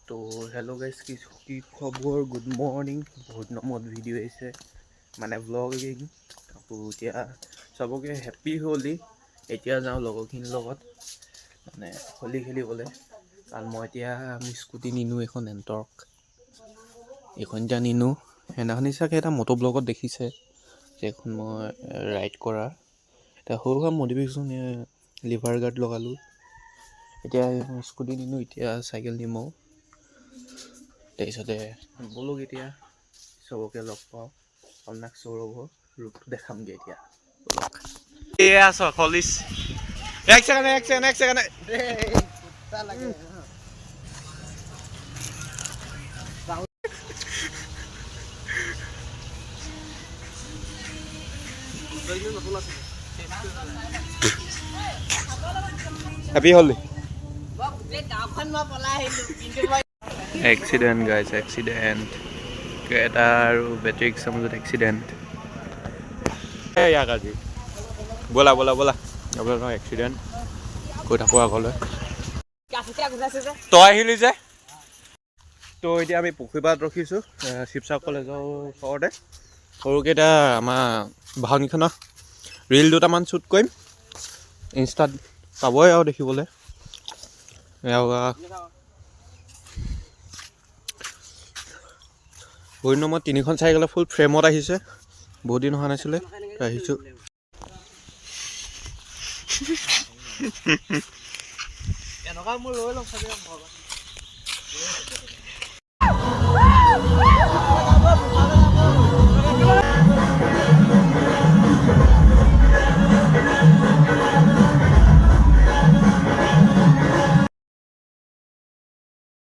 তো hello' guys কি খবৰ গুড মৰ্ণিং বহুত দিনৰ ভিডিঅ' আহিছে মানে ভ্লগিং আকৌ এতিয়া চবকে হেপ্পী হোলী এতিয়া যাওঁ লগৰখিনিৰ লগত মানে হোলী খেলিবলৈ কাৰণ মই এতিয়া স্কুটি নিনো এখন এণ্টৰ্ক এইখন এতিয়া নিনো সেইদিনাখনি চাগে এটা মটো ব্লগত দেখিছে যে এখন মই ৰাইড কৰা এতিয়া সৰু সুৰা মডিফিকেশ্যন লিভাৰ গাৰ্ড লগালোঁ এতিয়া স্কুটি নিনো এতিয়া চাইকেল নিমো তাৰপিছতে ব'লক এতিয়া চবকে লগ পাওঁ আপোনাক সৌৰভৰ ৰূপটো দেখামগৈ এতিয়া ব'লক এয়া আছ কলিজ এক second happy Holi accident guys accident এটা আৰু বেটেৰী ৰিক্সাৰ মাজত এক্সিডেণ্ট ইয়াক আজি ব'লা আপোনাৰ এক্সিডেণ্ট কৈ থাকোঁ আগলৈ তই আহিলি যে তো এতিয়া আমি পুখুৰীপাৰত ৰখিছোঁ শিৱসাগৰ কলেজৰ ওচৰতে সৰুকৈ এতিয়া আমাৰ ভাওনীখনৰ ৰিল দুটামান শ্বুট কৰিম ইনষ্টাত পাবই আৰু দেখিবলৈ বহুত দিনৰ মূৰত 3খন চাইকেল ফুল ফ্ৰেমত আহিছে বহুত দিন অহা নাছিলে আহিছোঁ এনেকুৱা মোৰ লৈ ল'ম চাগে